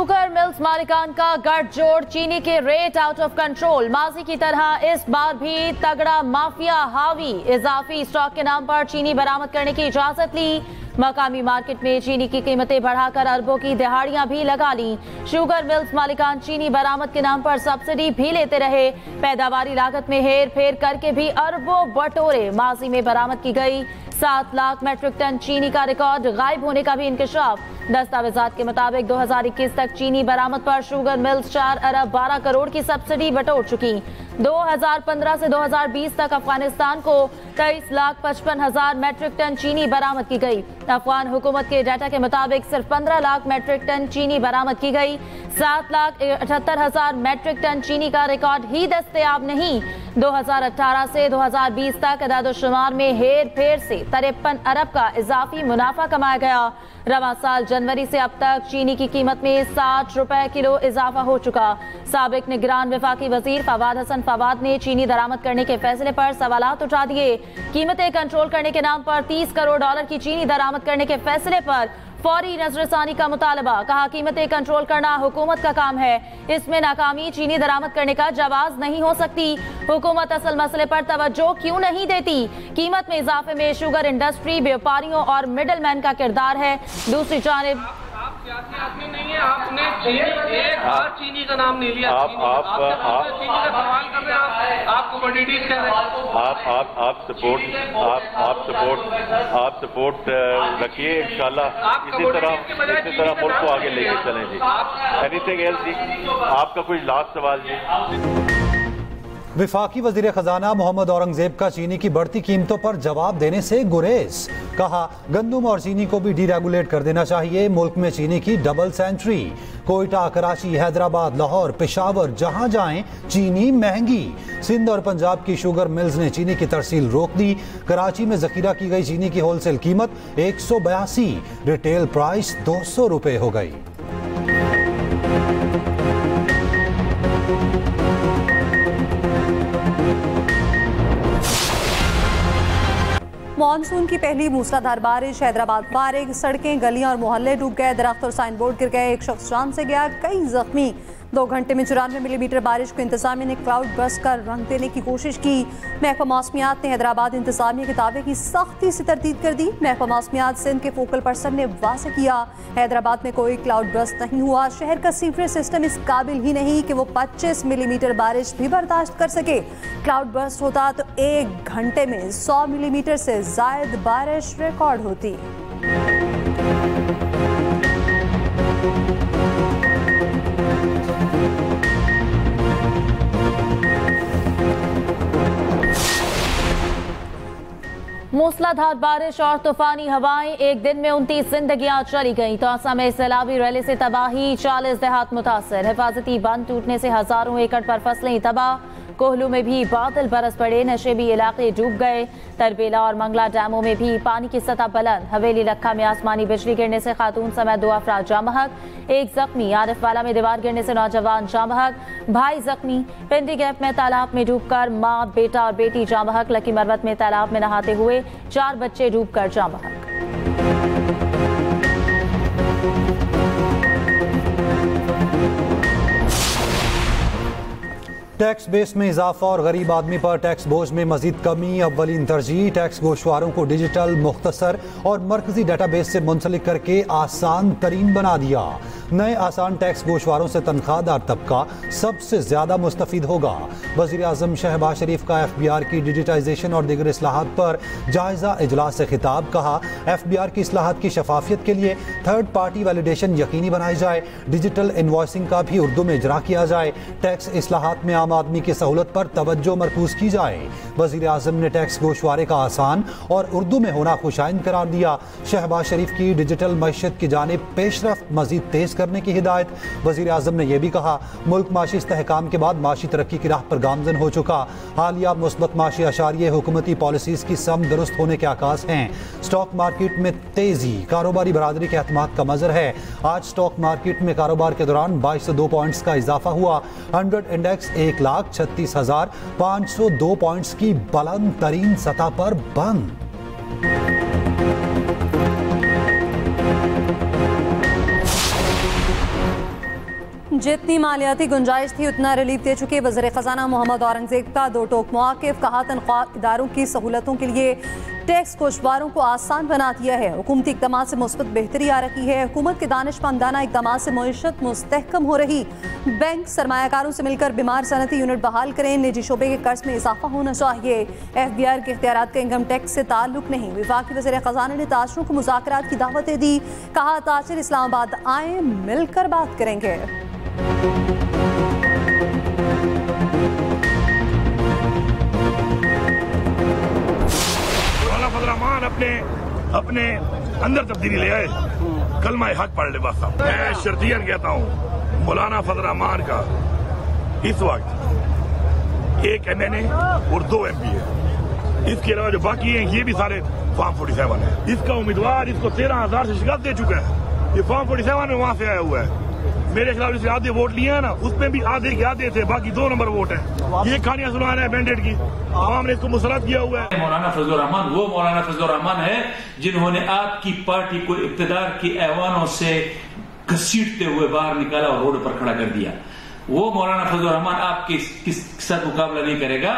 Sugar mills मालिकान का गठजोड़, चीनी के रेट आउट ऑफ कंट्रोल। माजी की तरह इस बार भी तगड़ा माफिया हावी। इजाफी स्टॉक के नाम पर चीनी बरामद करने की इजाजत ली। मकामी मार्केट में चीनी की कीमतें बढ़ाकर अरबों की दिहाड़ियां भी लगा ली। शुगर मिल्स मालिकान चीनी बरामद के नाम पर सब्सिडी भी लेते रहे। पैदावारी लागत में हेर फेर करके भी अरबों बटोरे। माजी में बरामद की गई 7 लाख मैट्रिक टन चीनी का रिकॉर्ड गायब होने का भी इंकशाफ। दस्तावेजात के मुताबिक 2021 तक चीनी बरामद पर शुगर मिल्स 4 अरब 12 करोड़ की सब्सिडी बटोर चुकी। 2015 से 2020 तक अफगानिस्तान को 23 लाख 55 हजार मैट्रिक टन चीनी बरामद की गई। अफगान हुकूमत के डाटा के मुताबिक सिर्फ 15 लाख मैट्रिक टन चीनी बरामद की गई। 7 लाख 78 हजार मैट्रिक टन चीनी का रिकॉर्ड ही दस्तयाब नहीं। 2018 से 2020 तक अदाद-ओ-शुमार में हेर फेर से 53 अरब का इजाफी मुनाफा कमाया गया। रवां साल जनवरी से अब तक चीनी की कीमत में 60 रुपए किलो इजाफा हो चुका। साबिक निगरान वफाकी वजीर फवाद हसन फवाद ने चीनी दरामद करने के फैसले पर सवालात उठा दिए। कीमतें कंट्रोल करने के नाम पर 30 करोड़ डॉलर की चीनी दरामद करने के फैसले पर फौरी नजरसानी का मुतालबा। कहा, कीमतें कंट्रोल करना हुकूमत का काम है, इसमें नाकामी चीनी दरामद करने का जवाज नहीं हो सकती। हुकूमत असल मसले पर तवज्जो क्यों नहीं देती? कीमत में इजाफे में शुगर इंडस्ट्री, व्यापारियों और मिडल मैन का किरदार है। दूसरी जानिब आदमी नहीं है, आपने एक बार चीनी का नाम नहीं लिया। आप चीनी का सवाल कर रहे हैं, आप कमोडिटीज कह रहे हैं। आप सपोर्ट रखिए, इंशाल्लाह इसी तरह मुल्क को आगे लेके चलें जी। एनीथिंग एल्स जी? आपका कोई लास्ट सवाल जी? वफाकी वजीर खजाना मोहम्मद औरंगजेब का चीनी की बढ़ती कीमतों पर जवाब देने से गुरेज। कहा, गंदम और चीनी को भी डीरेगुलेट कर देना चाहिए। मुल्क में चीनी की डबल सेंचुरी। कोयटा, कराची, हैदराबाद, लाहौर, पेशावर, जहां जाएं चीनी महंगी। सिंध और पंजाब की शुगर मिल्स ने चीनी की तरसील रोक दी। कराची में जखीरा की गई चीनी की होलसेल कीमत 182, रिटेल प्राइस 200 रुपए हो गई। मॉनसून की पहली मूसलाधार बारिश, हैदराबाद फारिग, सड़कें, गलियां और मोहल्ले डूब गए। दरख्त और साइन बोर्ड गिर गए। एक शख्स जान से गया, कई जख्मी। 2 घंटे में 94 मिलीमीटर बारिश को इंतजामिया ने क्लाउड बर्स्ट का रंग देने की कोशिश की। महकमा मौसमियात ने हैदराबाद इंतजामिया के दावे की सख्ती से तरदीद कर दी। महकमा मौसमियात सिंध के फोकल पर्सन ने वाज़ेह किया, हैदराबाद में कोई क्लाउड बर्स्ट नहीं हुआ। शहर का सीवरेज सिस्टम इस काबिल ही नहीं कि वो 25 मिलीमीटर बारिश भी बर्दाश्त कर सके। क्लाउड बर्स्ट होता तो 1 घंटे में 100 मिलीमीटर से ज़ायद बारिश रिकॉर्ड होती। मूसलाधार बारिश और तूफानी हवाएं, एक दिन में 29 जिंदगियां चली गईं। तौसा में सैलाबी रैली से तबाही, 40 देहात मुतासर। हिफाजती बंद टूटने से हजारों एकड़ पर फसलें तबाह। कोहलू में भी बादल बरस पड़े, नशेबी इलाके डूब गए। तरबेला और मंगला डैमों में भी पानी की सतह बुलंद। हवेली लखा में आसमानी बिजली गिरने से खातून समेत 2 अफराद जाँ बहक। 1 जख्मी। आरिफवाला में दीवार गिरने से नौजवान जाँ बहक, भाई जख्मी। पिंडी गैप में तालाब में डूबकर माँ, बेटा और बेटी जाँ बहक। लकी मरवत में तालाब में नहाते हुए 4 बच्चे डूबकर जाँ बहक। टैक्स बेस में इजाफा और गरीब आदमी पर टैक्स बोझ में मजीद कमी अव्वलीन तरजीह। टैक्स गोशवारों को डिजिटल, मुख्तसर और मरकजी डाटाबेस से मुंसलिक करके आसान तरीन बना दिया। नए आसान टैक्स गोशवारों से तनख्वाहदार तबका सबसे ज्यादा मुस्तफीद होगा। वजीर आजम शहबाज शरीफ का FBR की डिजिटाइजेशन और दीगर इस्लाहात पर जायजा इजलास से खिताब। कहा, FBR की इस्लाहात की शफाफियत के लिए थर्ड पार्टी वैलिडेशन यकीनी बनाई जाए। डिजिटल इनवॉइसिंग का भी उर्दू में इजरा किया जाए। टैक्स इस्लाहात में आम आदमी की सहूलत पर तवज्जो मरकूज की जाए। वजीर आजम ने टैक्स गोशवारे का आसान और उर्दू में होना खुशाइंद करार दिया। शहबाज शरीफ की डिजिटल मईशत की जानिब पेशरफ्त मजीद तेज करने की हिदायत। वजीर आजम ने यह भी कहा, मुल्क माशी इस्तेहकाम के बाद माशी तरक्की की राह पर गामजन हो चुका। हालिया मुस्बत माशी अशारिये हुकूमती पॉलिसीज की सम दुरुस्त होने के आकाश हैं। स्टॉक मार्केट में तेजी, कारोबारी बरादरी के एतमाद का मजर है। आज स्टॉक मार्केट में कारोबार के दौरान 2202 पॉइंट्स का इजाफा हुआ। 100 इंडेक्स 1,36,502 पॉइंट्स की बुलंद तरीन सतह पर बंद। जितनी मालियाती गुंजाइश थी उतना रिलीफ दे चुके वज़ीर ख़जाना मोहम्मद औरंगज़ेब का दो टोक मौक़िफ़। कहा तनख्वाह इदारों की सहूलतों के लिए टैक्स कोशवारों को आसान बना दिया है। हुकूमती इक़दामात से मुस्बत बेहतरी आ रही है। हुकूमत के दानिशमंदाना इक़दामात से मईशत मुस्तहकम हो रही। बैंक सरमायाकारों से मिलकर बीमार सनती यूनिट बहाल करें। निजी शोबे के कर्ज में इजाफा होना चाहिए। FBI के इख्तियारात का इनकम टैक्स से ताल्लुक नहीं। वफाकी वज़ीर ख़जाना ने ताजरों को मुज़ाकरात की दावतें दी। कहा ताजिर इस्लामाबाद आए, मिलकर बात करेंगे। अपने अंदर तब्दीली ले आए। कलमा हक पढ़ ले बस। मैं शर्तियन कहता हूँ मौलाना फजल रहमान का इस वक्त 1 MNA और 2 MP है। इसके अलावा जो बाकी हैं ये भी सारे फॉर्म 47 है। इसका उम्मीदवार इसको 13,000 से शिकायत दे चुका है। ये फॉर्म 47 में वहां से आया हुआ है। मेरे खिलाफ इसके आधे वोट लिए हैं ना, उसमें भी आधे के आधे थे, बाकी 2 नंबर वोट है। ये कहानियां सुना रहे हैं बैंडेड की। आवाम ने इसको मुसरत किया हुआ है। मौलाना फजल रहमान वो मौलाना फजल रहमान है जिन्होंने आपकी पार्टी को इक्तदार के ऐवानों से घसीटते हुए बाहर निकाला और रोड पर खड़ा कर दिया। वो मौलाना फजल रहमान आपके साथ मुकाबला नहीं करेगा।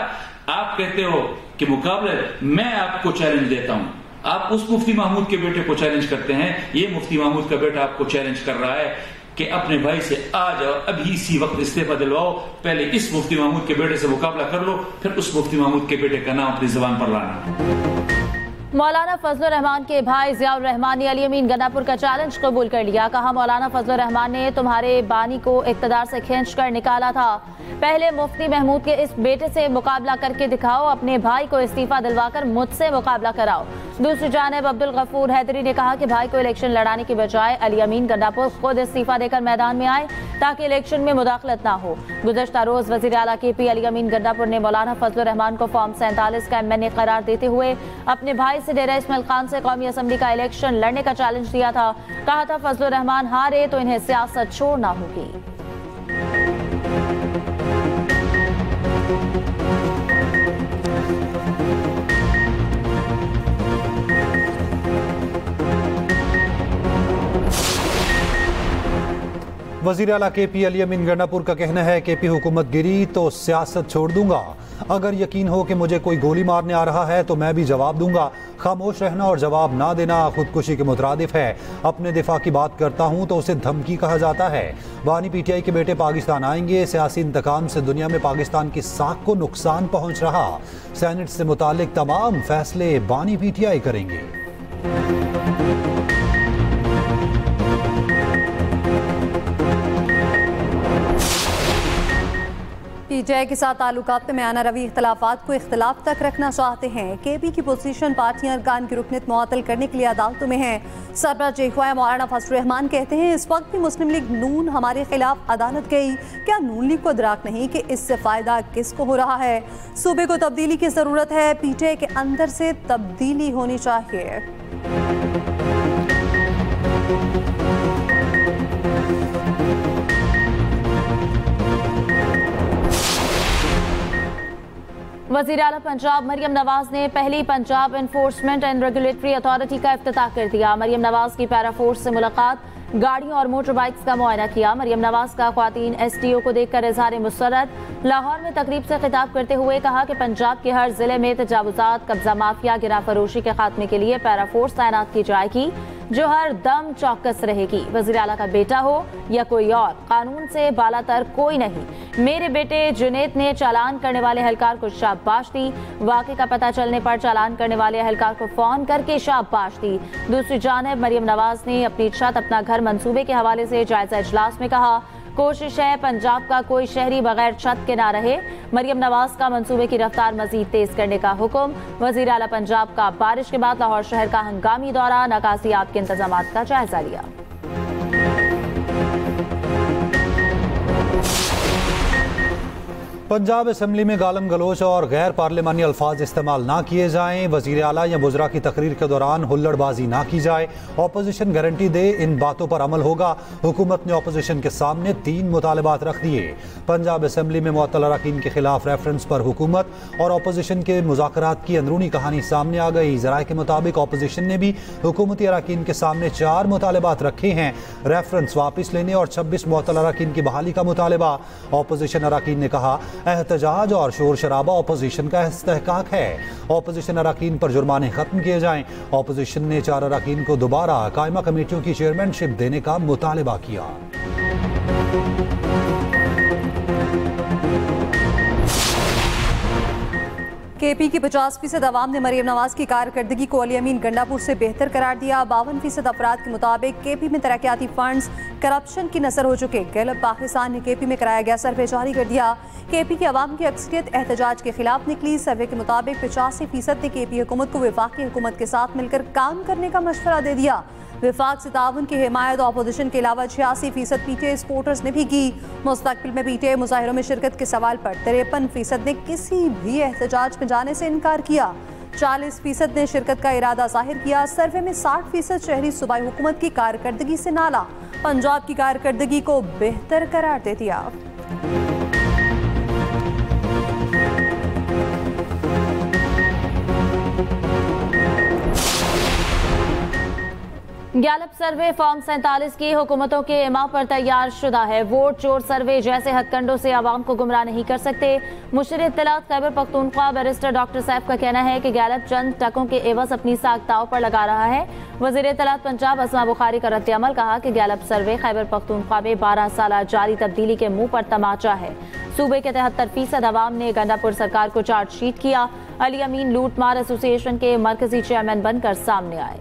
आप कहते हो कि मुकाबले, मैं आपको चैलेंज देता हूं। आप उस मुफ्ती महमूद के बेटे को चैलेंज करते हैं, ये मुफ्ती महमूद का बेटा आपको चैलेंज कर रहा है कि अपने भाई से आज और अभी इसी वक्त इस्तीफा दिलवाओ। पहले इस मुफ्ती महमूद के बेटे से मुकाबला कर लो, फिर उस मुफ्ती महमूद के बेटे का नाम अपनी जुबान पर लाना। मौलाना फजल रहमान के भाई ज़ियाउर रहमान ने अली अमीन गन्नापुर का चैलेंज कबूल कर लिया। कहा मौलाना फजल रहमान ने तुम्हारे बानी को इक़्तिदार से खींच कर निकाला था। पहले मुफ्ती महमूद के इस बेटे से मुकाबला करके दिखाओ, अपने भाई को इस्तीफा दिलवाकर मुझसे मुकाबला कराओ। दूसरी जानिब अब्दुल गफूर हैदरी ने कहा कि भाई को इलेक्शन लड़ाने की बजाय अली अमीन गन्नापुर खुद इस्तीफा देकर मैदान में आए ताकि इलेक्शन में मुदाखलत ना हो। गुज़श्ता रोज वज़ीर आला KP अली अमीन गन्नापुर ने मौलाना फजल रहमान को फॉर्म 47 का MNA करार देते हुए अपने भाई से डेरा इस्माइल खान से कौमी असम्बली का इलेक्शन लड़ने का चैलेंज दिया था। कहा था फजल रहमान हारे तो इन्हें सियासत छोड़ना होगी। वज़ीर आला KP अली अमीन गन्नापुर का कहना है KP हुकूमत गिरी तो सियासत छोड़ दूंगा। अगर यकीन हो कि मुझे कोई गोली मारने आ रहा है तो मैं भी जवाब दूंगा। खामोश रहना और जवाब ना देना खुदकुशी के मुतरादिफ है। अपने दिफा की बात करता हूं तो उसे धमकी कहा जाता है। बानी PTI के बेटे पाकिस्तान आएंगे। सियासी इंतकाम से दुनिया में पाकिस्तान की साख को नुकसान पहुंच रहा। सेनेट से मुतालिक तमाम फैसले बानी PTI करेंगे। PTI के साथ ताल्लुकात में आना रवि इख्तलाफात को इख्तलाफ तक रखना चाहते हैं। KP की पोजीशन पार्टियां अरकान की रुकनीत मुअत्तल करने के लिए अदालतों में है। सरबराह जेखवाया मौलाना फजल रहमान कहते हैं इस वक्त भी मुस्लिम लीग नून हमारे खिलाफ अदालत गई। क्या नून लीग को इदराक नहीं कि इससे फायदा किसको हो रहा है? सूबे को तब्दीली की जरूरत है। PTI के अंदर से तब्दीली होनी चाहिए। वज़ीर आला पंजाब मरियम नवाज ने पहली Punjab enforcement and regulatory authority का इफ्तिताह कर दिया। मरियम नवाज की पैरा फोर्स से मुलाकात, गाड़ियों और मोटर बाइक्स का मुआयना किया। मरियम नवाज का ख्वातीन STO को देखकर इज़हार मुसर्रत। लाहौर में तकरीब से खिताब करते हुए कहा कि पंजाब के हर जिले में तजावुजात, कब्जा माफिया, गिरा फरोशी के खात्मे के लिए पैरा फोर्स तैनात की जाएगी जो हर दम चौकस रहेगी। वज़ीर आला का बेटा हो या कोई और, कानून से बालातर कोई नहीं। मेरे बेटे जुनैद ने चालान करने वाले एहलकार को शाबाश दी। वाक़े का पता चलने पर चालान करने वाले एहलकार को फोन करके शाबाश दी। दूसरी जानिब मरियम नवाज ने अपनी छत अपना घर मंसूबे के हवाले से जायजा इजलास में कहा कोशिश है पंजाब का कोई शहरी बगैर छत के ना रहे। मरियम नवाज का मंसूबे की रफ्तार मजीद तेज करने का हुक्म। वज़ीर आला पंजाब का बारिश के बाद लाहौर शहर का हंगामी दौरा, नकासियात के इंतजाम का जायजा लिया। पंजाब असम्बली में गालम गलोच और गैर पार्लिमानी अल्फाज इस्तेमाल ना किए जाएं, वजीर आला या वज़रा की तकरीर के दौरान हुल्लड़बाजी ना की जाए, ऑपोजिशन गारंटी दे, इन बातों पर अमल होगा। हुकूमत ने ऑपोजिशन के सामने 3 मुतालबात रख दिए। पंजाब असम्बली में मुअत्तल अरकान के खिलाफ रेफरेंस पर हुकूमत और ऑपोजिशन के मुज़ाकरात की अंदरूनी कहानी सामने आ गई। ज़राए के मुताबिक ऑपोजिशन ने भी हुकूमती अरकान के सामने 4 मुतालबात रखे हैं। रेफरेंस वापस लेने और 26 मुअत्तल अरकान की बहाली का मुतालबा। ऑपोजिशन अरकान ने कहा एहतजाज और शोर शराबा ऑपोजिशन का इस्तेहकाक है। ऑपोजिशन अरकान पर जुर्माने खत्म किए जाएं। ऑपोजिशन ने 4 अरकान को दोबारा कायमा कमेटियों की चेयरमैनशिप देने का मुतालबा किया। केपी की 50% अवाम ने मरियम नवाज की कारकर्दगी को अली अमीन गंडापुर से बेहतर करार दिया। 52% अफराद के मुताबिक केपी में तरक्याती फंड्स करप्शन की नजर हो चुके। गैलप पाकिस्तान ने केपी में कराया गया सर्वे जारी कर दिया। केपी की अवाम की अक्सरियत एहतजाज के खिलाफ निकली। सर्वे के मुताबिक 85% ने केपी हुकूमत को वफाकी हुकूमत के साथ मिलकर काम करने का मशवरा दे दिया। विफाक से ताउन की हिमायत ऑपोजिशन के अलावा 86% पीटीआई सपोर्टर्स ने भी की। मुस्तकबिल में पीटीआई मुजाहिरों में शिरकत के सवाल पर 53% ने किसी भी एहतजाज में जाने से इनकार किया। 40% ने शिरकत का इरादा जाहिर किया। सर्वे में 60% शहरी सूबाई हुकूमत की कारकर्दगी से नाला, पंजाब की कारकर्दगी को बेहतर करार दे दिया। गैलप सर्वे फॉर्म 47 की हुकूमतों के इमा पर तैयार शुदा है। वोट चोर सर्वे जैसे हथकंडों से आवाम को गुमराह नहीं कर सकते। मुशीर इत्तलात खैबर पख्तूनख्वा बैरिस्टर डॉक्टर सैफ का कहना है कि गैलप चंद टकों के एवज अपनी साख दांव पर लगा रहा है। वज़ीर इत्तलात पंजाब अस्मा बुखारी का रद्द-ए-अमल, कहा कि गैलप सर्वे खैबर पख्तूनख्वा में 12 साल जारी तब्दीली के मुंह पर तमाचा है। सूबे के 73% अवाम ने गंडापुर सरकार को चार्जशीट किया। अली अमीन लूट मार एसोसिएशन के मरकजी चेयरमैन बनकर सामने आए।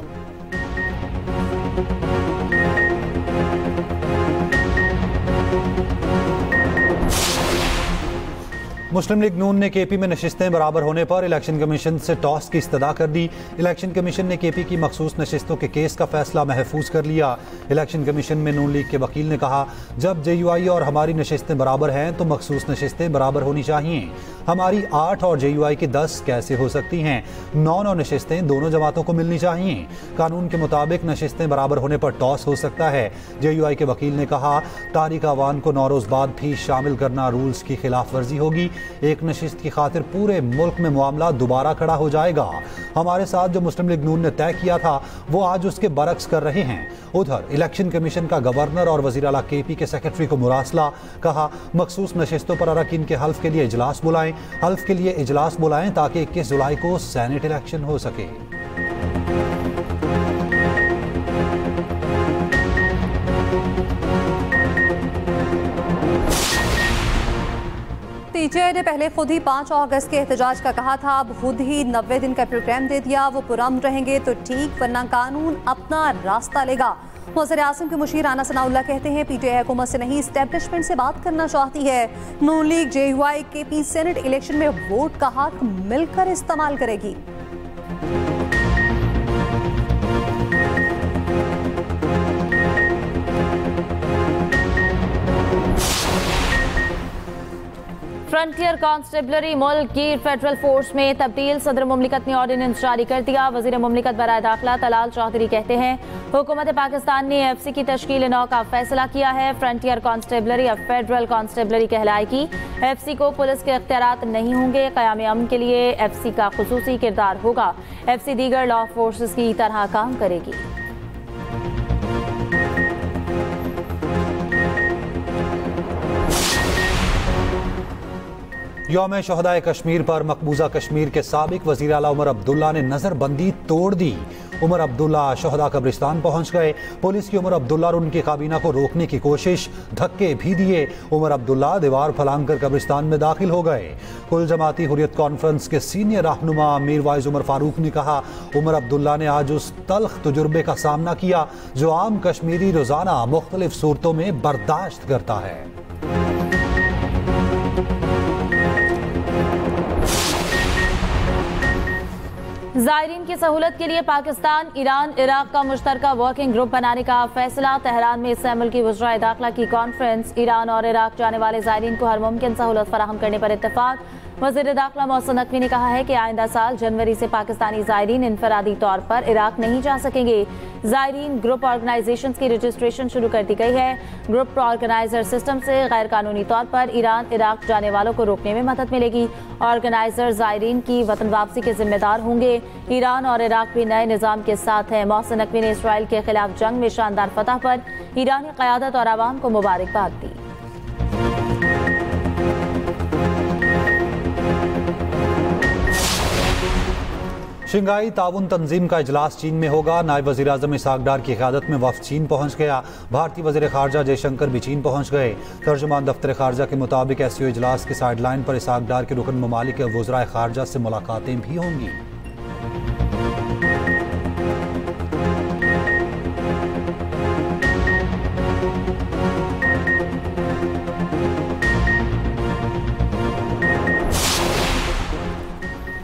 मुस्लिम लीग नून ने केपी में नशिस्तें बराबर होने पर इलेक्शन कमीशन से टॉस की इस्तदा कर दी। इलेक्शन कमीशन ने केपी की मखसूस नशिस्तों के केस का फैसला महफूज कर लिया। इलेक्शन कमीशन में नून लीग के वकील ने कहा, जब जेयूआई और हमारी नशिस्तें बराबर हैं तो मखसूस नशिस्तें बराबर होनी चाहिए। हमारी 8 और जेयूआई की 10 कैसे हो सकती हैं? 9 नशिस्तें दोनों जमातों को मिलनी चाहिए। कानून के मुताबिक नशिस्तें बराबर होने पर टॉस हो सकता है। जेयूआई के वकील ने कहा, तारिक अवान को 9 रोज बाद भी शामिल करना रूल्स की खिलाफ वर्जी होगी। एक नशिस्त की खातिर पूरे मुल्क में मामला दोबारा खड़ा हो जाएगा। हमारे साथ जो मुस्लिम लीग नून ने तय किया था वो आज उसके बरक्स कर रहे हैं। उधर इलेक्शन कमीशन का गवर्नर और वज़ीर आला केपी के सेक्रेटरी को मुरासला, कहा मखसूस नशिस्तों पर अरकान के हल्फ के लिए इजलास बुलाएं। हल्फ के लिए इजलास बुलाएं ताकि 21 जुलाई को सेनेट इलेक्शन हो सके। पीटीआई ने पहले खुद ही 5 अगस्त के एहतजाज का कहा था, अब खुद ही 90 दिन का प्रोग्राम दे दिया। वो पुरअमन रहेंगे तो ठीक, वरना कानून अपना रास्ता लेगा। वज़ीर आज़म के मुशीर राना सनाउल्लाह कहते हैं, पीटीआई हुकूमत से नहीं एस्टेब्लिशमेंट से बात करना चाहती है। Noon league JUI KP senate election में वोट का हक मिलकर इस्तेमाल करेगी। फ्रंटियर कांस्टेबलरी मुल्क की फेडरल फोर्स में तब्दील, सदर मुमलिकत ने ऑर्डिनेंस जारी कर दिया। वजीर मुमलिकत बराए दाखिला तलाल चौधरी कहते हैं, हुकूमत पाकिस्तान ने एफसी की तश्कील नौ का फैसला किया है। फ्रंटियर कांस्टेबलरी अब फेडरल कांस्टेबलरी कहलाएगी। एफसी को पुलिस के इख्तियारात नहीं होंगे। क़याम अमन के लिए एफसी का खुसूसी किरदार होगा। एफसी दीगर लॉ फोर्सेस की तरह काम करेगी। यौम शहदाए कश्मीर पर मकबूजा कश्मीर के साबिक वज़ीर आला उमर अब्दुल्ला ने नज़रबंदी तोड़ दी। उमर अब्दुल्ला शहदा कब्रिस्तान पहुंच गए। पुलिस की उमर अब्दुल्ला और उनकी काबीना को रोकने की कोशिश, धक्के भी दिए। उमर अब्दुल्ला दीवार फलांग कर कब्रिस्तान में दाखिल हो गए। कुल जमाती हुर्रियत कॉन्फ्रेंस के सीनियर रहनुमा मीर वाइज उमर फारूक ने कहा, उमर अब्दुल्ला ने आज उस तल्ख तजुर्बे का सामना किया जो आम कश्मीरी रोजाना मुख्तलिफ सूरतों में बर्दाश्त करता है। ज़ायरीन की सहूलत के लिए पाकिस्तान, ईरान, इराक का मुश्तरका वर्किंग ग्रुप बनाने का फैसला। तेहरान में इस मुल्की वज़राए दाखिला की कॉन्फ्रेंस। ईरान और इराक जाने वाले ज़ायरीन को हर मुमकिन सहूलत फराहम करने पर इत्तेफाक। वज़ीर दाखिला मोहसिन नकवी ने कहा है कि आइंदा साल जनवरी से पाकिस्तानी ज़ायरीन इनफरादी तौर पर इराक नहीं जा सकेंगे। ज़ायरीन ग्रुप ऑर्गेनाइजेशन की रजिस्ट्रेशन शुरू कर दी गई है। ग्रुप ऑर्गेनाइजर सिस्टम से गैर कानूनी तौर पर ईरान, इराक जाने वालों को रोकने में मदद मिलेगी। ऑर्गेनाइजर ज़ायरीन की वतन वापसी के जिम्मेदार होंगे। ईरान और इराक भी नए निज़ाम के साथ है। मोहसिन नकवी ने इसराइल के खिलाफ जंग में शानदार फतह पर ईरानी क़यादत और आवाम को मुबारकबाद दी। शंघाई ताउन तंजीम का इजलास चीन में होगा। नायब वज़ीर आज़म इसहाक डार की क़यादत में वफ़द चीन पहुँच गया। भारतीय वज़ीर ख़ारजा जयशंकर भी चीन पहुँच गए। तर्जुमान दफ्तर ख़ारजा के मुताबिक SCO इजलास के साइड लाइन पर इसहाक डार के रुकन ममालिक के वज़राए ख़ारजा से मुलाकातें भी होंगी।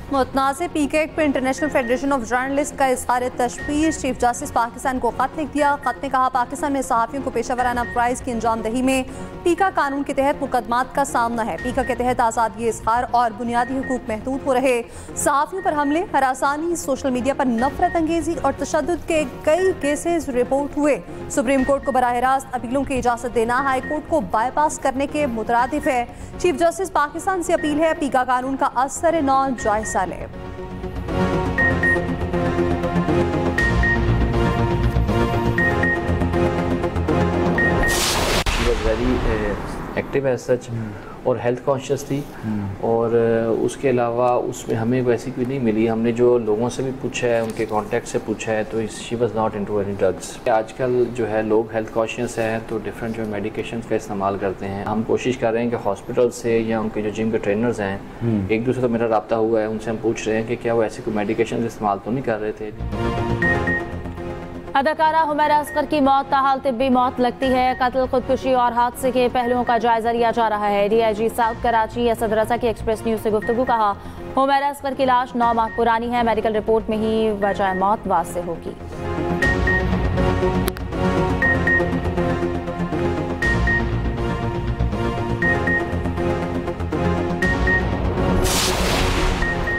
मुतनाज़ PK पर इंटरनेशनल फेडरेशन ऑफ जर्नलिस्ट का इज़हार तशवीश। चीफ जस्टिस पाकिस्तान को खत लिख दिया। खत में कहा पाकिस्तान में सहाफ़ियों को पेशावराना फ़राइज़ की अंजामदही में पीका कानून के तहत मुकदमात का सामना है। पीका के तहत आज़ादी इज़हार और बुनियादी हुकूक महदूद हो रहे। सहाफ़ियों पर हमले, हरासानी, सोशल मीडिया पर नफरत अंगेज़ी और तशद्दुद के कई केसेस रिपोर्ट हुए। सुप्रीम कोर्ट को बराह रास्त अपीलों की इजाज़त देना हाई कोर्ट को बाईपास करने के मुतरादिफ है। चीफ जस्टिस पाकिस्तान से अपील है पीका कानून का असर नौ जायज़ा ले। वेरी एक्टिव एज सच और हेल्थ कॉन्शियस थी और उसके अलावा उसमें हमें वैसी कोई नहीं मिली। हमने जो लोगों से भी पूछा है, उनके कॉन्टैक्ट से पूछा है, तो she was not into any drugs. आजकल जो है लोग हेल्थ कॉन्शियस हैं तो डिफरेंट जो मेडिकेशन का इस्तेमाल करते हैं। हम कोशिश कर रहे हैं कि हॉस्पिटल से या उनके जो जिम के ट्रेनर्स हैं, एक दूसरे तो मेरा रब्ता हुआ है, उनसे हम पूछ रहे हैं कि क्या वो ऐसी कोई मेडिकेशन इस्तेमाल तो नहीं कर रहे थे। अदाकारा हुमैरा असगर की मौत ताहाल तिब्बी मौत लगती है। कत्ल, खुदकुशी और हादसे के पहलुओं का जायजा लिया जा रहा है। DIG साउथ कराची असद रजा की एक्सप्रेस न्यूज से गुफ्तगू। कहा हुमैरा असगर की लाश 9 माह पुरानी है। मेडिकल रिपोर्ट में ही वजह मौत वाज़ेह होगी।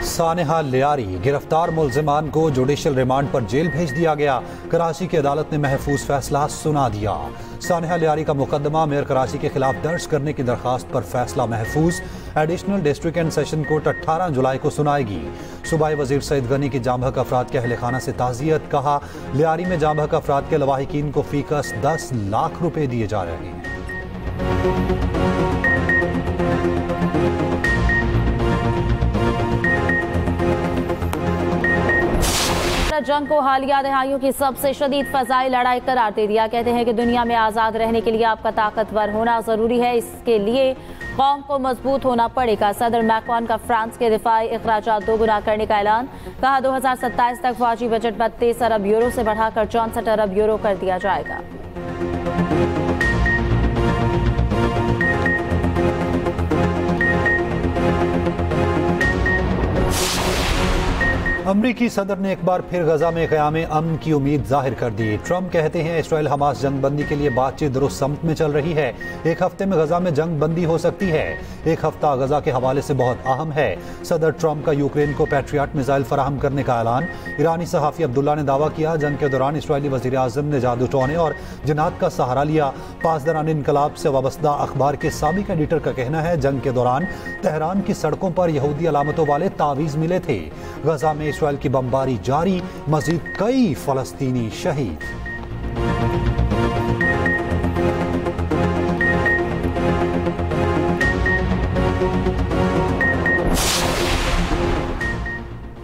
सानेहा लियारी, गिरफ्तार मुल्जिमान को जुडिशल रिमांड पर जेल भेज दिया गया। कराची की अदालत ने महफूज फैसला सुना दिया। सानेहा लियारी का मुकदमा मेयर कराची के खिलाफ दर्ज करने की दरखास्त पर फैसला महफूज। Additional district and session court 18 जुलाई को सुनाएगी। सूबाई वजीर सईद गनी की जाम हक अफराद के अहल खाना से ताज़ियत। कहा लियारी में जाम हक अफराद के लवाहिकीन को फीकस 10 लाख रुपए दिए जा रहे हैं। जंग को हालिया दहाइयों की सबसे शदीद फ़ज़ाई लड़ाई करार दे दिया। कहते हैं कि दुनिया में आज़ाद रहने के लिए आपका ताकतवर होना ज़रूरी है। इसके लिए कौम को मजबूत होना पड़ेगा। सदर मैक्रोन का फ्रांस के दिफाई अखराजात 2 गुना करने का ऐलान। कहा 2027 तक फौजी बजट 32 अरब यूरो से बढ़ाकर 64 अरब यूरो कर दिया जाएगा। अमरीकी सदर ने एक बार फिर गजा में क़याम अमन की उम्मीद जाहिर कर दी। ट्रंप कहते हैं इसराइल हमास जंग बंदी के लिए बातचीत दुरुस्त समत में चल रही है। एक हफ्ते में गजा में जंग बंदी हो सकती है। एक हफ्ता गजा के हवाले से बहुत अहम है। सदर ट्रंप का यूक्रेन को पैट्रियट मिसाइल फराहम करने का ऐलान। ईरानी सहाफ़ी अब्दुल्ला ने दावा किया जंग के दौरान इसराइली वज़ीर आज़म ने जादू टोने और जिनात का सहारा लिया। पासदारान इनकलाब से वाबस्ता अखबार के साबिक एडिटर का कहना है जंग के दौरान तेहरान की सड़कों पर यहूदी अलामतों वाले तावीज़ मिले थे। गजा में इसराइल की बमबारी जारी, मजीद कई फलस्तीनी शहीद।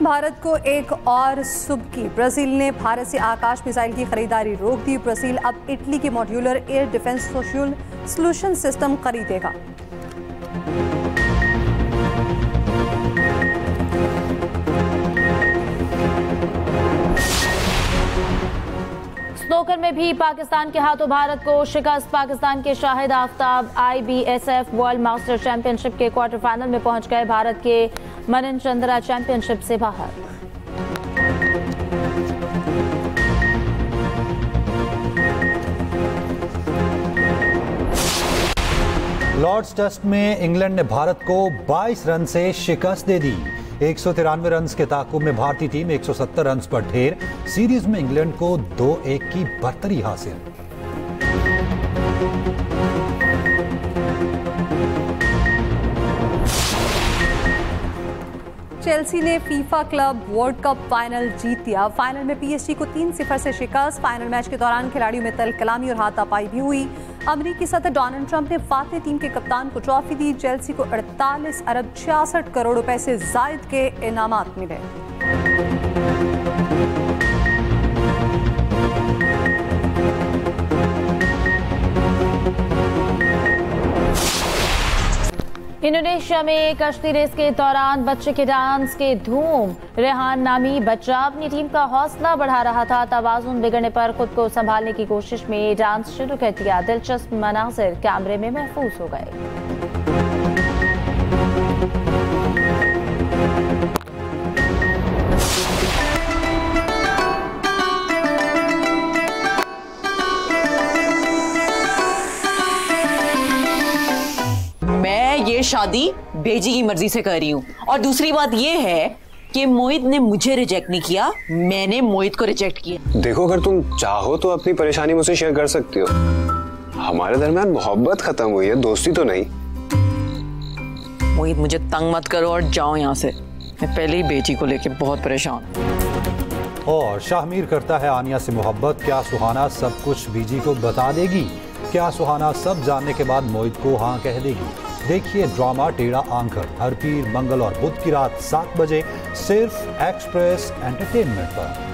भारत को एक और सुबकी। ब्राजील ने भारत से आकाश मिसाइल की खरीदारी रोक दी। ब्राजील अब इटली के modular air defence solution system खरीदेगा। स्नूकर में भी पाकिस्तान के हाथों भारत को शिकस्त। पाकिस्तान के Shahid Aftab IBSF world master championship के क्वार्टर फाइनल में पहुंच गए। भारत के मनन चंद्रा चैंपियनशिप से बाहर। लॉर्ड्स टेस्ट में इंग्लैंड ने भारत को 22 रन से शिकस्त दे दी। 193 रन के ताकुब में भारतीय टीम 170 रन पर ढेर। सीरीज में इंग्लैंड को 2-1 की बढ़तरी हासिल। चेल्सी ने FIFA club world cup final जीत लिया। फाइनल में पीएसजी को 3-0 से शिकस्त। फाइनल मैच के दौरान खिलाड़ियों में तल कलामी और हाथापाई भी हुई। अमेरिकी सदर डोनाल्ड ट्रंप ने फातेह टीम के कप्तान को ट्रॉफी दी। चेल्सी को 48 अरब 66 करोड़ रुपए से जायद के इनामात मिले। इंडोनेशिया में कश्ती रेस के दौरान बच्चे के डांस के धूम। रेहान नामी बच्चा अपनी टीम का हौसला बढ़ा रहा था। तवाज़ुन बिगड़ने पर खुद को संभालने की कोशिश में डांस शुरू कर दिया। दिलचस्प मनाज़िर कैमरे में महफूज हो गए। ये शादी बेजी की मर्जी से कर रही हूँ। और दूसरी बात ये है कि मोहित ने मुझे रिजेक्ट नहीं किया, मैंने मोहित को रिजेक्ट किया। देखो, अगर तुम चाहो तो अपनी परेशानी मुझसे शेयर कर सकती हो। हमारे दरमियान मोहब्बत खत्म हुई है, दोस्ती तो नहीं। मोहित, मुझे तंग मत करो और जाओ यहाँ से। मैं पहले ही बेटी को लेके बहुत परेशान हूँ। और शाहमीर करता है आनिया से मोहब्बत। क्या सुहाना सब कुछ बीजी को बता देगी? क्या सुहाना सब जानने के बाद मोहित को हाँ कह देगी? देखिए ड्रामा टेढ़ा आंकर हर पीर, मंगल और बुध की रात 7 बजे सिर्फ एक्सप्रेस एंटरटेनमेंट पर।